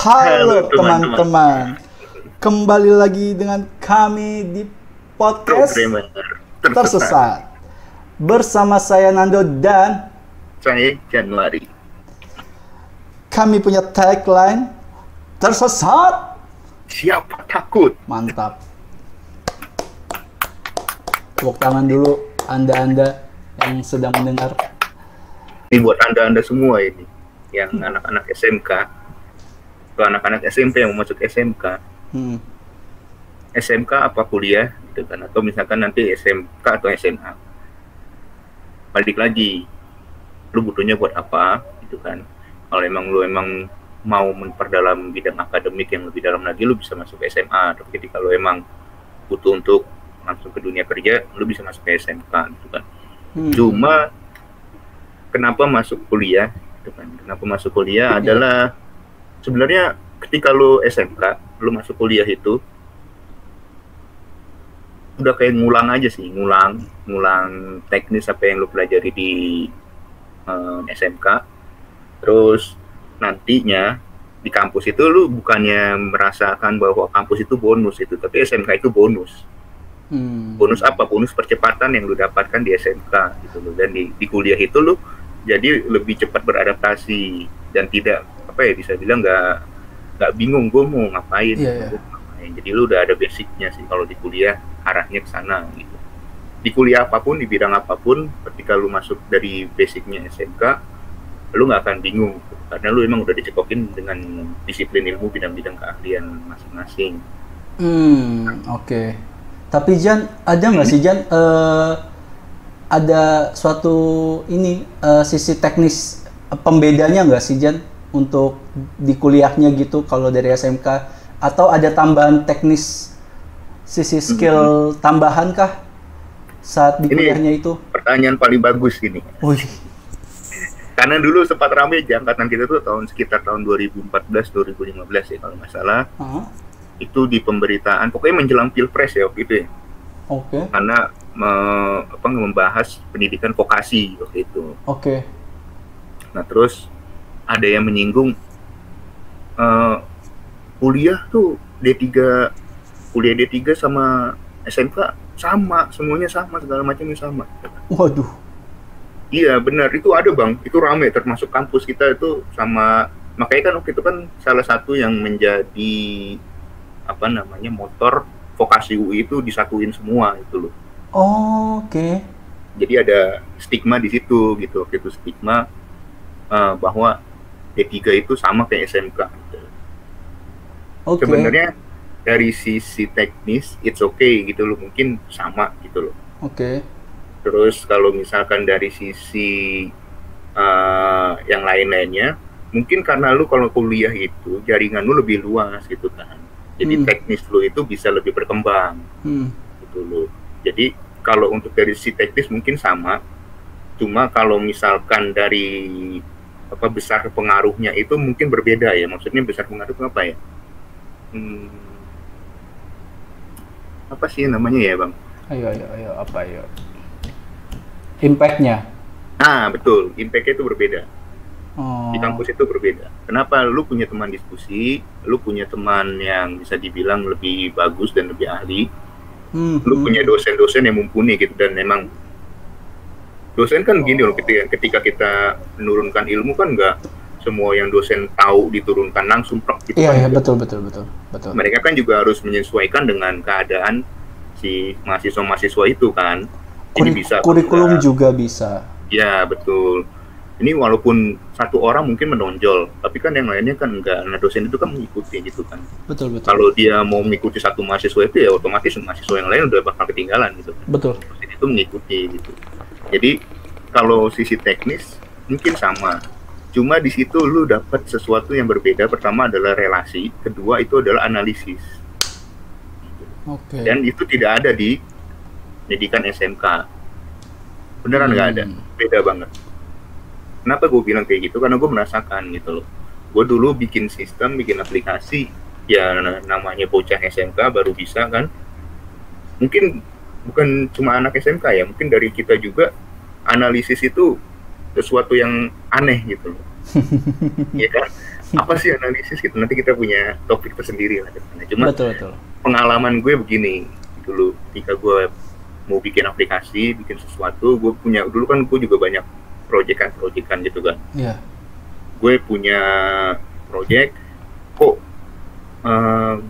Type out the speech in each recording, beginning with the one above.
Halo teman-teman. teman-teman, kembali lagi dengan kami di podcast Programmer Tersesat. Bersama saya Nando dan Saya Januari. kami punya tagline Tersesat. Siapa takut? Mantap. Tepuk tangan dulu Anda-anda yang sedang mendengar. Ini buat anda semua ini, yang anak-anak SMK, atau anak-anak SMP yang mau masuk SMK. SMK apa kuliah, gitu kan? Atau misalkan nanti SMK atau SMA. Balik lagi, lu butuhnya buat apa, gitu kan? Kalau lu emang mau memperdalam bidang akademik yang lebih dalam lagi, lu bisa masuk SMA. Tapi ketika lu emang butuh untuk langsung ke dunia kerja, lu bisa masuk ke SMK, gitu kan? Cuma kenapa masuk kuliah, gitu kan? Kenapa masuk kuliah adalah sebenarnya ketika lu SMK, lu masuk kuliah itu udah kayak ngulang aja sih, ngulang teknis apa yang lu pelajari di SMK. Terus nantinya di kampus itu lu bukannya merasakan bahwa kampus itu bonus itu, tapi SMK itu bonus. Bonus apa? Bonus percepatan yang lu dapatkan di SMK gitu loh. Dan di kuliah itu lu jadi lebih cepat beradaptasi dan tidak bisa bilang nggak bingung gue mau ngapain. Gua mau ngapain. Jadi lu udah ada basicnya sih kalau di kuliah, arahnya ke sana gitu. Di kuliah apapun, di bidang apapun, ketika lu masuk dari basicnya SMK, lu nggak akan bingung karena lu emang udah dicekokin dengan disiplin ilmu bidang-bidang keahlian masing-masing. Oke. Tapi Jan, ada nggak sih Jan? Ada suatu sisi teknis pembedanya nggak sih Jan untuk di kuliahnya gitu kalau dari SMK, atau ada tambahan teknis sisi skill tambahan kah saat di kuliahnya itu? Pertanyaan paling bagus ini. Wih. Karena dulu sempat ramai angkatan kita tuh sekitar tahun 2014-2015 ya kalau nggak salah. Itu di pemberitaan, pokoknya menjelang Pilpres ya waktu itu ya. Oke. Karena membahas pendidikan vokasi waktu itu. Oke. Nah terus ada yang menyinggung kuliah D3 sama SMK sama, semuanya sama, segala macamnya sama. Waduh. Iya benar, itu ada bang, itu rame, termasuk kampus kita itu sama. Makanya kan waktu itu kan salah satu yang menjadi motor vokasi UI itu disatuin semua itu loh. Oke. Jadi ada stigma di situ gitu, itu stigma bahwa D3 itu sama kayak SMK gitu. Sebenarnya dari sisi teknis it's okay gitu loh, mungkin sama gitu loh. Terus kalau misalkan dari sisi yang lain-lainnya, mungkin karena lu kalau kuliah itu jaringan lu lebih luas gitu kan. Jadi teknis lu itu bisa lebih berkembang gitu loh. Jadi kalau untuk dari sisi teknis mungkin sama, cuma kalau misalkan dari besar pengaruhnya itu mungkin berbeda ya. Maksudnya besar pengaruh apa ya? Apa sih namanya ya bang? Ayo, apa ya? Impact-nya? Betul, impact-nya itu berbeda. Di kampus itu berbeda. Kenapa? Lu punya teman diskusi, lu punya teman yang bisa dibilang lebih bagus dan lebih ahli, lu punya dosen-dosen yang mumpuni gitu. Dan memang dosen kan gini loh, ketika kita menurunkan ilmu kan nggak semua yang dosen tahu diturunkan langsung gitu. Iya, betul. Mereka kan juga harus menyesuaikan dengan keadaan si mahasiswa itu kan. Ini bisa kurikulum juga bisa. Ya betul. Ini walaupun satu orang mungkin menonjol, tapi kan yang lainnya kan enggak. Nah dosen itu kan mengikuti gitu kan. Betul. Kalau dia mau mengikuti satu mahasiswa itu ya otomatis mahasiswa yang lain udah bakal ketinggalan gitu kan. Betul. Dosen itu mengikuti gitu. Jadi kalau sisi teknis mungkin sama. Cuma di situ lu dapat sesuatu yang berbeda. Pertama adalah relasi, kedua itu adalah analisis. Dan itu tidak ada di pendidikan SMK. Beneran nggak ada, beda banget. Kenapa gue bilang kayak gitu? Karena gue merasakan gitu loh. Gue dulu bikin sistem, bikin aplikasi, ya namanya bocah SMK baru bisa kan. Mungkin bukan cuma anak SMK ya, mungkin dari kita juga analisis itu sesuatu yang aneh gitu loh. Ya kan? Apa sih analisis gitu? Nanti kita punya topik tersendiri lah. Cuma Betul, betul. pengalaman gue begini dulu, ketika gue mau bikin aplikasi, bikin sesuatu, gue punya dulu kan gue juga banyak proyekan gitu kan. Iya. Gue punya proyek, kok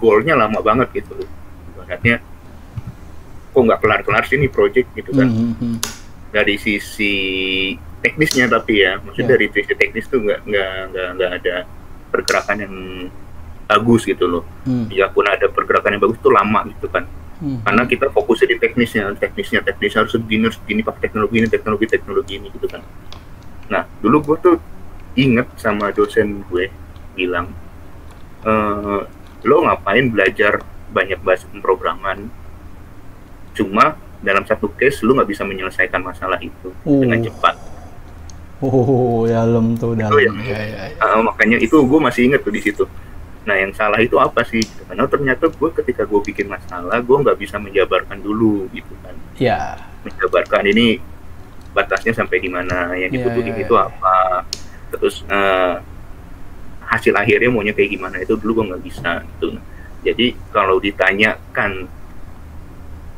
goalnya lama banget gitu loh. Ibaratnya kok nggak kelar-kelar sih nih proyek gitu kan. Dari sisi teknisnya tapi ya, maksudnya dari sisi teknis tuh nggak ada pergerakan yang bagus gitu loh. Ya pun ada pergerakan yang bagus tuh lama gitu kan. Karena kita fokusnya di teknisnya harus begini pakai teknologi ini gitu kan. Nah dulu gue tuh inget sama dosen gue bilang, lo ngapain belajar banyak bahasa pemrograman, cuma dalam satu case lu nggak bisa menyelesaikan masalah itu dengan cepat. Dalam tuh dalam. Makanya itu gue masih inget tuh di situ. Nah yang salah itu apa sih? Karena ternyata gue ketika gue bikin masalah, gue nggak bisa menjabarkan dulu gitu kan. Iya. Menjabarkan ini batasnya sampai di mana, yang dibutuhin itu apa. Terus hasil akhirnya maunya kayak gimana, itu dulu gue nggak bisa gitu. Jadi kalau ditanyakan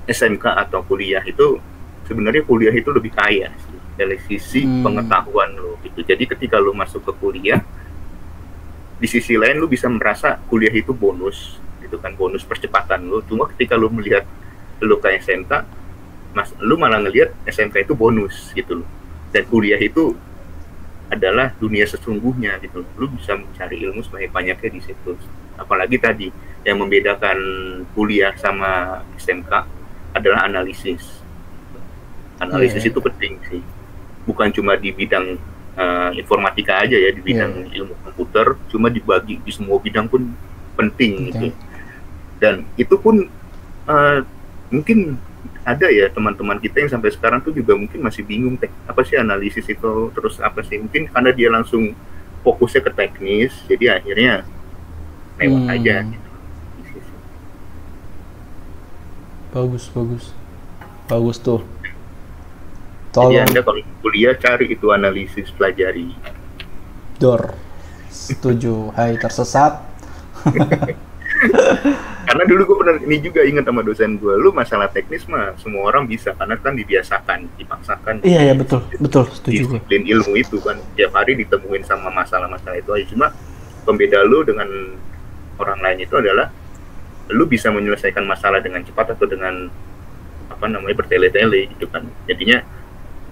SMK atau kuliah itu, sebenarnya kuliah itu lebih kaya sih, dari sisi pengetahuan lo gitu. Jadi ketika lo masuk ke kuliah, di sisi lain lo bisa merasa kuliah itu bonus gitu kan, bonus percepatan lo. Cuma ketika lo melihat lo ke SMK, lo malah ngelihat SMK itu bonus gitu loh. Dan kuliah itu adalah dunia sesungguhnya gitu. Lo bisa mencari ilmu sebanyak-banyaknya di situ. Apalagi tadi yang membedakan kuliah sama SMK adalah analisis. Analisis itu penting sih. Bukan cuma di bidang informatika aja ya, di bidang ilmu komputer, cuma dibagi di semua bidang pun penting gitu. Dan itu pun mungkin ada ya teman-teman kita yang sampai sekarang tuh juga mungkin masih bingung apa sih analisis itu, terus apa sih, mungkin karena dia langsung fokusnya ke teknis, jadi akhirnya lewat aja gitu. Bagus tuh. Jadi Anda kalau kuliah cari itu analisis, pelajari. Setuju. Hai tersesat. Karena dulu gue pernah ini juga ingat sama dosen gue, lu masalah teknis mah semua orang bisa, karena kan dibiasakan, dipaksakan. Iya betul, setuju gue. Disiplin ilmu itu kan tiap hari ditemuin sama masalah-masalah itu aja. Cuma pembeda lu dengan orang lain itu adalah lu bisa menyelesaikan masalah dengan cepat atau dengan bertele-tele gitu kan. Jadinya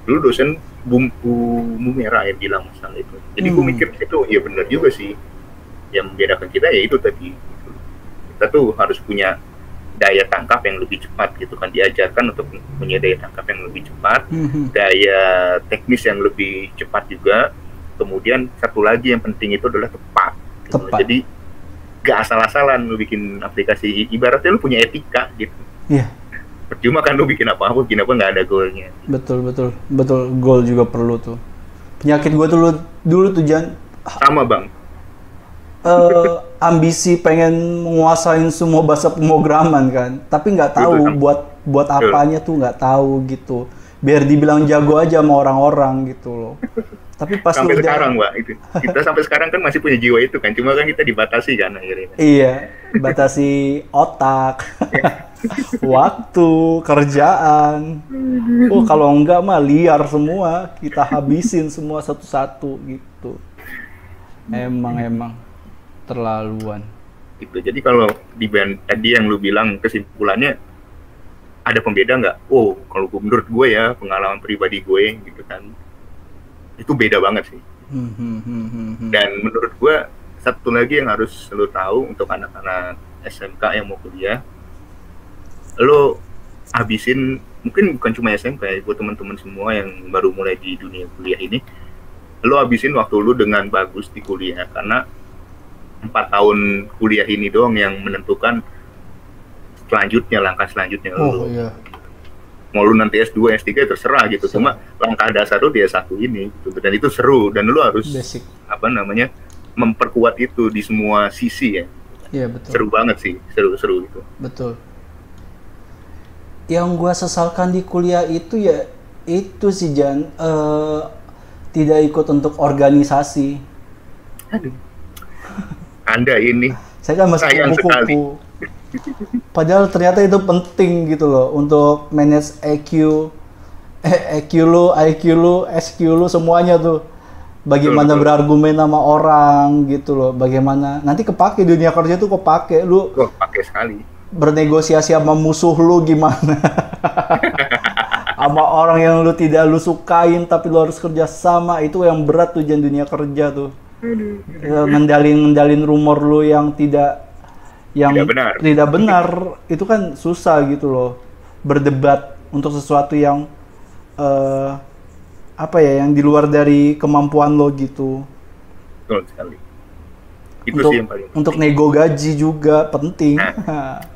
dulu dosen bumbu merah yang bilang masalah itu. Jadi gue mikir itu ya benar juga sih. Yang membedakan kita ya itu tadi. Kita tuh harus punya daya tangkap yang lebih cepat gitu kan, diajarkan untuk punya daya tangkap yang lebih cepat, daya teknis yang lebih cepat juga. Kemudian satu lagi yang penting itu adalah tepat. Gitu. Jadi gak asal-asalan lu bikin aplikasi, ibaratnya lu punya etika gitu. Iya. Percuma kan lu bikin apa-apa nggak ada goalnya. Betul, goal juga perlu tuh. Penyakit gue dulu tuh Jan. Sama bang. Ambisi pengen menguasain semua bahasa pemrograman kan, tapi nggak tahu buat apanya tuh, nggak tahu gitu. Biar dibilang jago aja sama orang-orang gitu loh. Tapi pas sampai sekarang, Mbak, itu. Kita sampai sekarang kan masih punya jiwa itu kan, cuma kan kita dibatasi kan akhirnya. Iya, batasi otak, waktu, kerjaan. Kalau enggak mah liar semua, kita habisin semua satu-satu gitu. Emang terlaluan. Gitu. Jadi kalau tadi yang lu bilang kesimpulannya ada pembeda nggak? Kalau menurut gue ya, pengalaman pribadi gue gitu kan, itu beda banget sih. Dan menurut gue satu lagi yang harus lo tahu untuk anak-anak SMK yang mau kuliah, lo habisin, mungkin bukan cuma SMK ya, buat teman-teman semua yang baru mulai di dunia kuliah ini, lo habisin waktu lo dengan bagus di kuliah, karena 4 tahun kuliah ini doang yang menentukan langkah selanjutnya lo. Iya. Mau lu nanti S2, S3 terserah gitu. Cuma langkah dasar lu di S1 ini gitu. Dan itu seru, dan lu harus basic. Memperkuat itu di semua sisi ya. Iya, betul. Seru banget sih, seru gitu. Betul. Yang gua sesalkan di kuliah itu ya itu sih Jan, tidak ikut untuk organisasi. Aduh. Anda ini Saya kan masih sayang sekali. kupu-kupu. Padahal ternyata itu penting gitu loh untuk manage EQ, EQ lu, IQ lu, SQ lu semuanya tuh. Bagaimana Betul. berargumen sama orang gitu loh. Bagaimana nanti kepake dunia kerja tuh kepake lu Wah, pakai sekali. bernegosiasi sama musuh lu gimana. Sama orang yang lu tidak lu sukain tapi lu harus kerja sama, itu yang berat tuh Jan, dunia kerja tuh. Ya, ngendalin rumor lu yang Tidak benar. tidak benar itu kan susah gitu loh. Berdebat untuk sesuatu yang eh, apa ya, yang di luar dari kemampuan lo gitu. Betul sekali. Itu Untuk sih yang paling untuk nego gaji juga penting.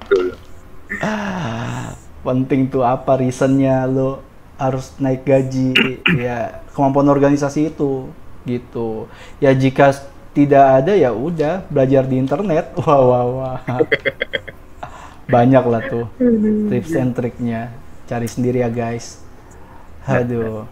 betul. Penting tuh apa reasonnya lo harus naik gaji, ya kemampuan organisasi itu gitu. Ya jika tidak ada ya udah belajar di internet. Wah wah wah. Banyak lah tuh tips and triknya, cari sendiri ya guys. Aduh.